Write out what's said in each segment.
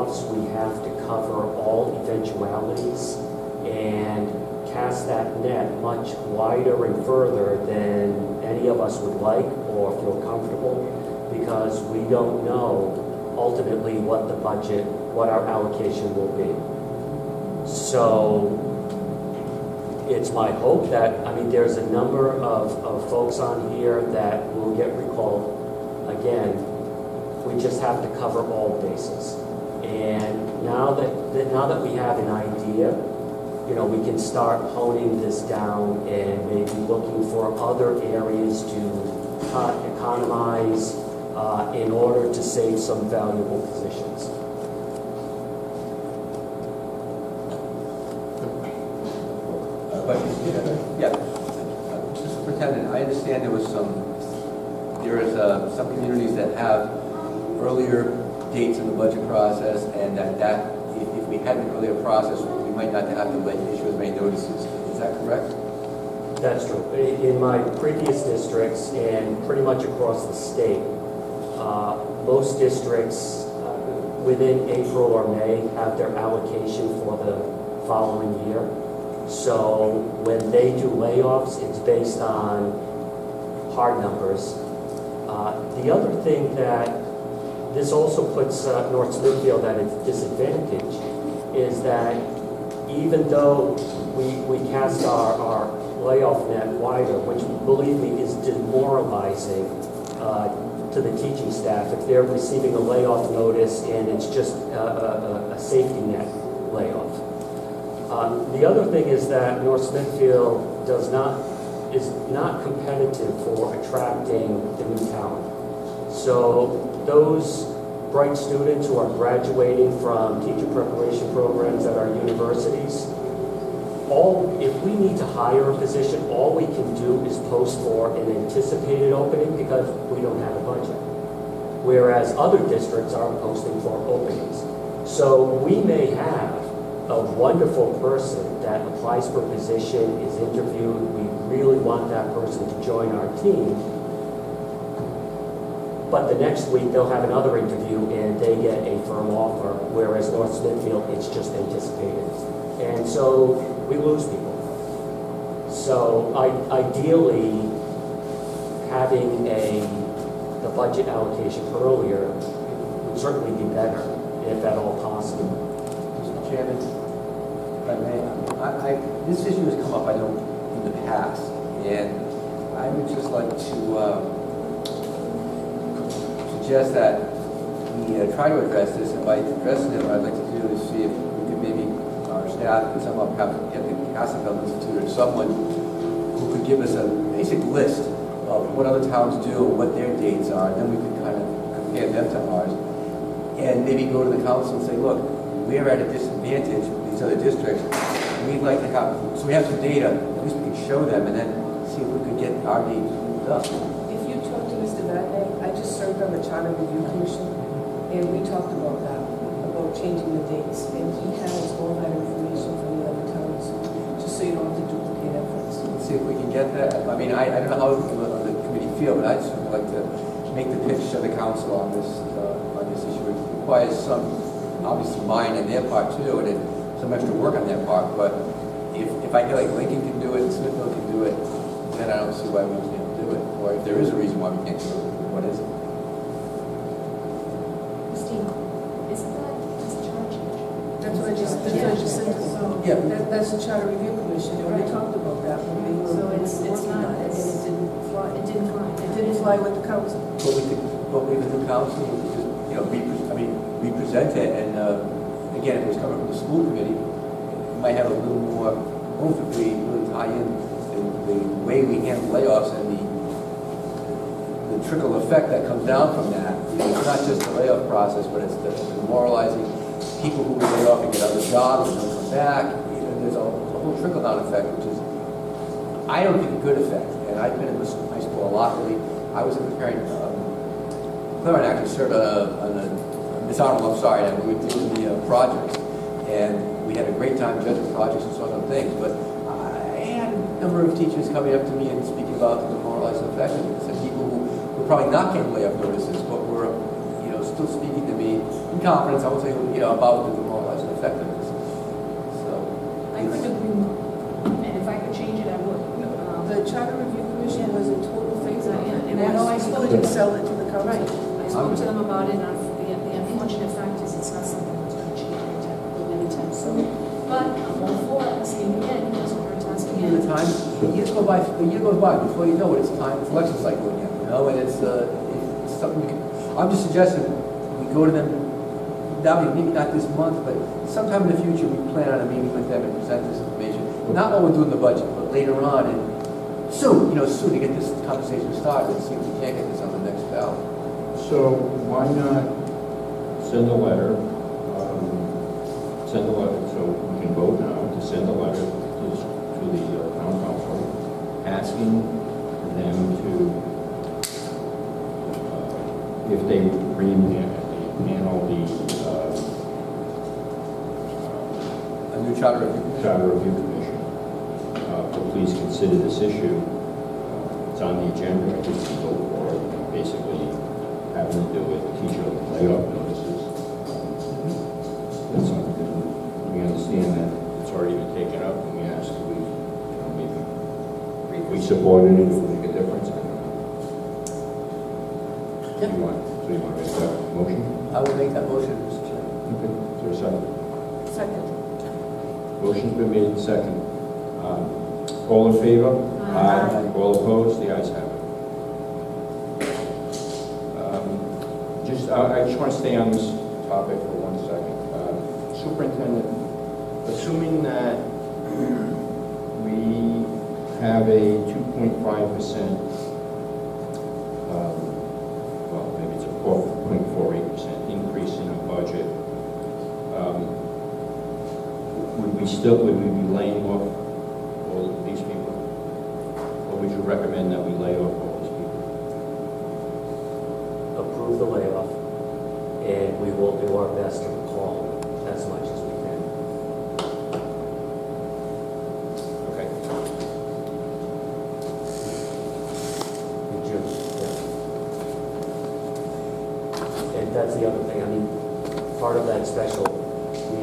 layoffs, we have to cover all eventualities and cast that net much wider and further than any of us would like or feel comfortable, because we don't know ultimately what the budget, what our allocation will be. So it's my hope that, I mean, there's a number of folks on here that will get recalled. Again, we just have to cover all bases. And now that we have an idea, you know, we can start honing this down and maybe looking for other areas to economize in order to save some valuable positions. Yeah, just Superintendent, I understand there is some communities that have earlier dates in the budget process, and that if we had an earlier process, we might not have to issue as many notices. Is that correct? That's true. In my previous districts and pretty much across the state, most districts within April or May have their allocation for the following year. So when they do layoffs, it's based on hard numbers. The other thing that this also puts North Smithfield at a disadvantage is that even though we cast our layoff net wider, which believe me is demoralizing to the teaching staff if they're receiving a layoff notice and it's just a safety net layoff. The other thing is that North Smithfield is not competitive for attracting the new talent. So those bright students who are graduating from teacher preparation programs at our universities, if we need to hire a position, all we can do is post for an anticipated opening because we don't have a budget. Whereas other districts are posting for openings. So we may have a wonderful person that applies for a position, is interviewed, we really want that person to join our team, but the next week they'll have another interview and they get a firm offer, whereas North Smithfield, it's just anticipated. And so we lose people. So ideally, having the budget allocation earlier would certainly be better, if at all possible. Mr. Chairman, if I may, this issue has come up, I know, in the past, and I would just like to suggest that we try to address this, and by addressing it, what I'd like to do is see if we could maybe, our staff could somehow get the Castlefield Institute or someone who could give us a basic list of what other towns do, what their dates are, and then we could kind of compare them to ours, and maybe go to the council and say, look, we're at a disadvantage with these other districts. We'd like to have, so we have some data, at least we can show them, and then see if we could get our dates moved up. If you talk to Mr. Vagne, I just served on the Charter Review Commission, and we talked about that, about changing the dates, and he has all that information from the other towns, just so you don't have to duplicate efforts. Let's see if we can get that. I mean, I don't know how the committee feel, but I'd certainly like to make the pitch to the council on this issue. It requires some, obviously, mind on their part too, and some extra work on their part. But if I feel like Lincoln can do it, Smithfield can do it, then I don't see why we can't do it. Or if there is a reason why we can't do it, what is it? Christine, isn't that just charge? That's what I just said. Yeah. That's the Charter Review Commission, and we talked about that when we were So it's working not, on it, and it didn't fly. It didn't fly. It didn't fly with the council. But we could do council, we could just, we present it, and again, if it was coming from the school committee, it might have a little more oomph if we really tie in the way we handle layoffs and the trickle effect that comes down from that. It's not just the layoff process, but it's the demoralizing people who lay off and get other jobs and don't come back. There's a whole trickle-down effect, which is, I don't think, a good effect. And I've been in this high school a lot. Really, I was preparing. Clarence actually served on a Miss Arnold, I'm sorry, and we were doing the projects, and we had a great time judging projects and sort of things. But I had a number of teachers coming up to me and speaking about the demoralizing effect of this, and people who were probably not getting layoff notices, but were, still speaking to me in confidence, I will say, about the demoralizing effect of this. So, I couldn't agree more. And if I could change it, I would. The Charter Review Commission was in total favor of it. And I know I We spoke couldn't to them. sell it to the council. Right. I spoke to them about it, and the unfortunate fact is it's not something that's going to change anytime soon. But I'm all for it. Let's see it again. Let's order a task the again. time, a year goes by, before you know it, it's time for election cycle again, and it's something you can, I'm just suggesting we go to them, maybe not this month, but sometime in the future, we plan on a meeting with them and present this information. Not while we're doing the budget, but later on, and soon to get this conversation started, and see if we can't get this on the next ballot. So why not send a letter, so we can vote now to send a letter to the town council, asking them to, if they re-panel the A new charter review. Charter Review Commission, to please consider this issue. It's on the agenda, I think we can vote for it, basically having to do with teacher layoff notices. That's something that we understand that it's already been taken up, and we ask that maybe if we supported it, it would make a difference. I don't know. Yep. So you want to make that motion? I will make that motion, Mr. Chairman. Okay, is there a second? Second. Motion's been made in second. All in favor? Aye. All opposed? The ayes have it. I just want to stay on this topic for 1 second. Superintendent, assuming that we have a 2.5%, well, maybe it's a 4.48% increase in our budget, would we be laying off all of these people? Or would you recommend that we lay off all these people? Approve the layoff, and we will do our best to recall as much as we can. Okay. In June, yeah. And that's the other thing, I mean, part of that special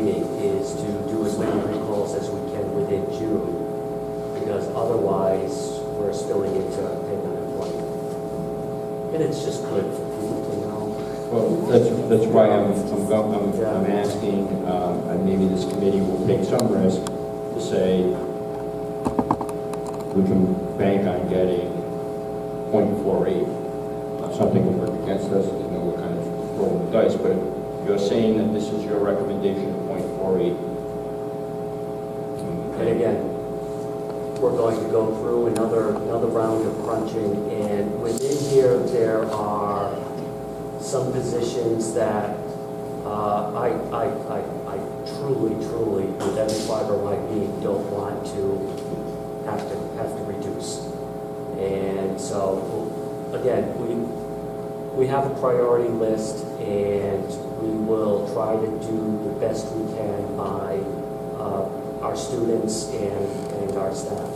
meeting is to do as many recalls as we can within June, because otherwise we're spilling into paid unemployment. And it's just good for people to know. Well, that's why I'm asking, and maybe this committee will take some risk to say we can bank on getting 0.48. Something will work against us, we're kind of rolling the dice, but you're saying that this is your recommendation of 0.48. And again, we're going to go through another round of crunching, and within here, there are some positions that I truly, with every fiber of my being, don't want to have to reduce. And so, again, we have a priority list, and we will try to do the best we can by our students and our staff.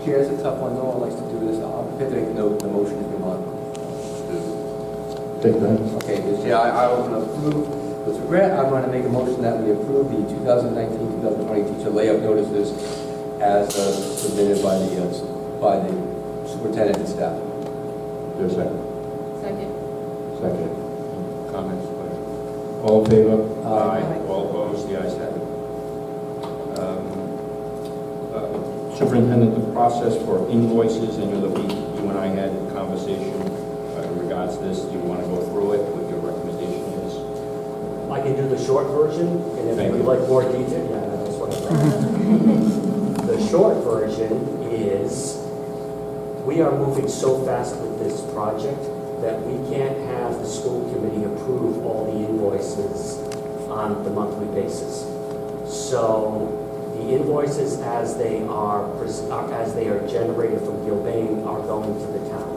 Chair, it's a tough one, no one likes to do this. I'm prepared to make note, the motion if you want. Take that. Okay, Mr. Chair, I will approve, with regret, I'm going to make a motion that we approve the 2019-2020 teacher layoff notices as submitted by the superintendent and staff. There's a second. Second. Second. Comments? All in favor? Aye. All opposed? The ayes have it. Superintendent, the process for invoices, I know that you and I had a conversation in regards to this. Do you want to go through it, what your recommendation is? I can do the short version, and if Thank you you. would like more detail, yeah, that's what I thought. The short version is, we are moving so fast with this project that we can't have the school committee approve all the invoices on the monthly basis. So the invoices as they are generated from Gilbane are going to the town.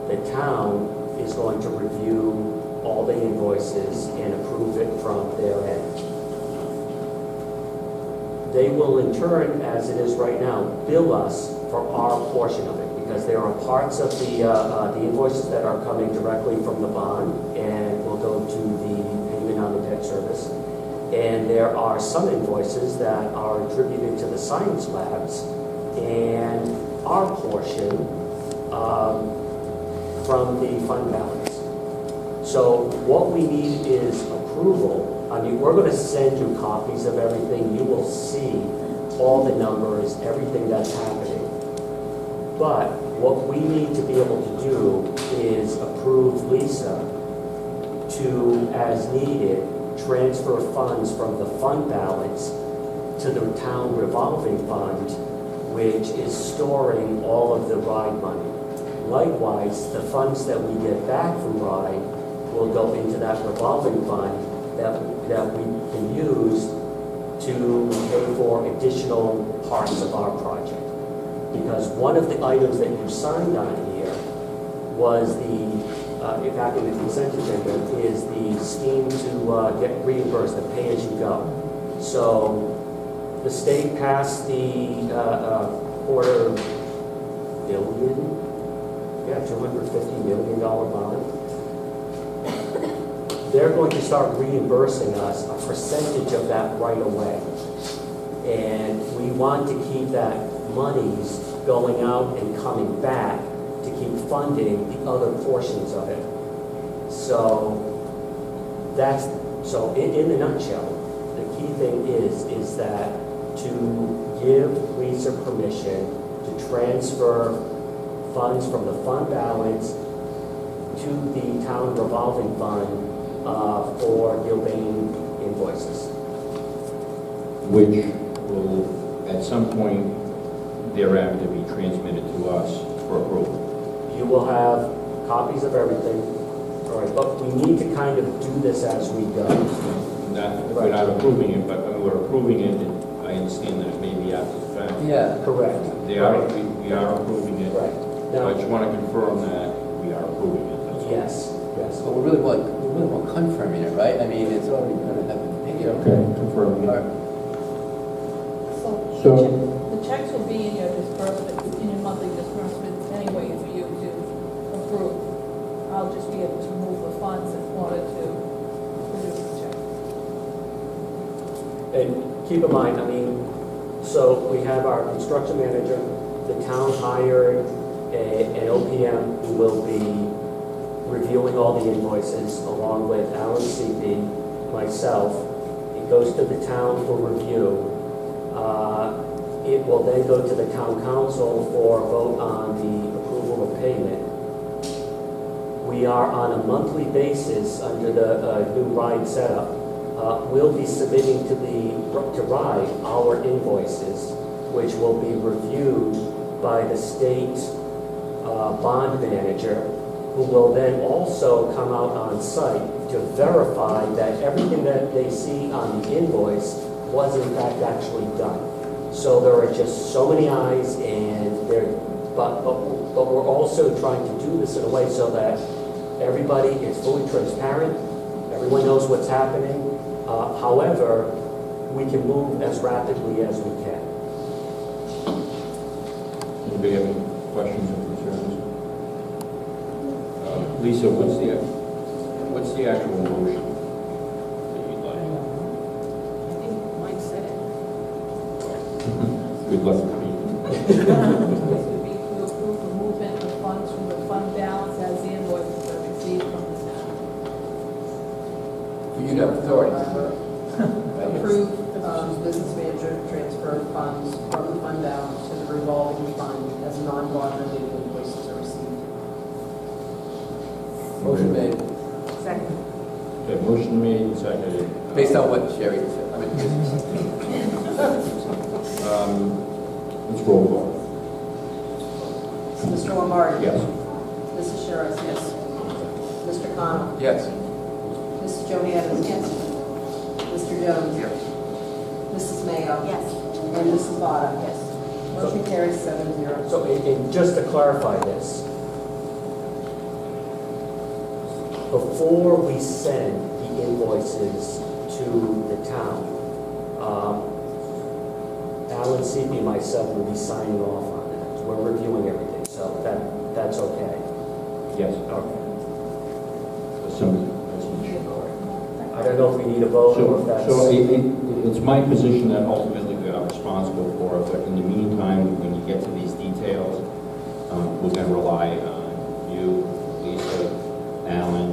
The town is going to review all the invoices and approve it from their end. They will in turn, as it is right now, bill us for our portion of it, because there are parts of the invoices that are coming directly from the bond and will go to the payment on the debt service. And there are some invoices that are attributed to the science labs and our portion from the fund balance. So what we need is approval. I mean, we're going to send you copies of everything. You will see all the numbers, everything that's happening. But what we need to be able to do is approve Lisa to, as needed, transfer funds from the fund balance to the town revolving fund, which is storing all of the RIDE money. Likewise, the funds that we get back from RIDE will go into that revolving fund that we can use to pay for additional parts of our project. Because one of the items that you signed on here was back in the consent agenda, is the scheme to get reimbursed, the pay-as-you-go. So the state passed the $250 million bond. They're going to start reimbursing us a percentage of that right away. And we want to keep that monies going out and coming back to keep funding the other portions of it. So in a nutshell, the key thing is that to give Lisa permission to transfer funds from the fund balance to the town revolving fund for Gilbane invoices. Which will, at some point thereafter, be transmitted to us for approval. You will have copies of everything, all right, but we need to kind of do this as we go. We're not approving it, but we're approving it, and I understand that it may be after the fact. Yeah. Correct. We are approving it. Right. So I just want to confirm that we are approving it. That's all. Yes. So we're really more confirming it, right? I mean, it's already going to happen. Okay, confirming All it. right. So So- the checks will be in your disbursement, in your monthly disbursement anyway for you to approve. I'll just be able to move the funds in order to produce the check. And keep in mind, I mean, so we have our construction manager, the town hired an OPM who will be reviewing all the invoices along with Alan CP, myself. It goes to the town for review. It will then go to the town council for a vote on the approval of payment. We are on a monthly basis under the new RIDE setup. We'll be submitting to RIDE our invoices, which will be reviewed by the state bond manager, who will then also come out on site to verify that everything that they see on the invoice was in fact actually done. So there are just so many eyes, and but we're also trying to do this in a way so that everybody is fully transparent, everyone knows what's happening. However, we can move as rapidly as we can. Anybody have any questions or concerns? Lisa, what's the actual motion that you'd like? I think Mike said it. Good luck to me. This would be to approve the movement of funds from the fund balance as the invoices are received from the town. You have authority. Approve business manager to transfer funds from the fund balance to the revolving fund as non-bond related invoices are received. Motion made. Second. Okay, motion made and seconded. Based on what Sherry said. I mean, Let's roll call. Mr. Lombardi? Yes. Mrs. Sherrill? Yes. Mr. Connell? yes. Mrs. Joni Evans? Yes. Mr. Jones? Yes. Mrs. Mayo? Yes. And Mrs. Vada? Yes. Motion carries 7-0. So and just to clarify this, before we send the invoices to the town, Alan CP and myself will be signing off on that. We're reviewing everything. So so that's okay. Yes. Okay. Some- I don't know if we need a vote or if that's. So it's my position that ultimately we are responsible for it, but in the meantime, when you get to these details, we're going to rely on you, Lisa, Alan,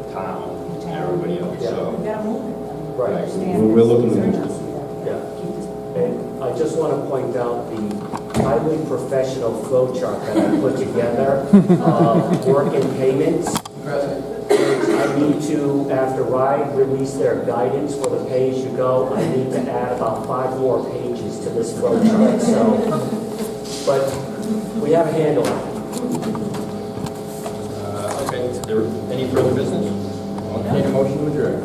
the town, and everybody else. Yeah. So, We gotta move it. Right. we're looking to move. Yeah. And I just want to point out the highly professional flow chart that I put together, work and payments. I need to, after RIDE release their guidance for the pay-as-you-go, I need to add about 5 more pages to this flow chart, so, but we have a handle on it. Okay, is there any further business? I'll entertain a motion to adjourn.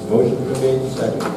Motion been made, second.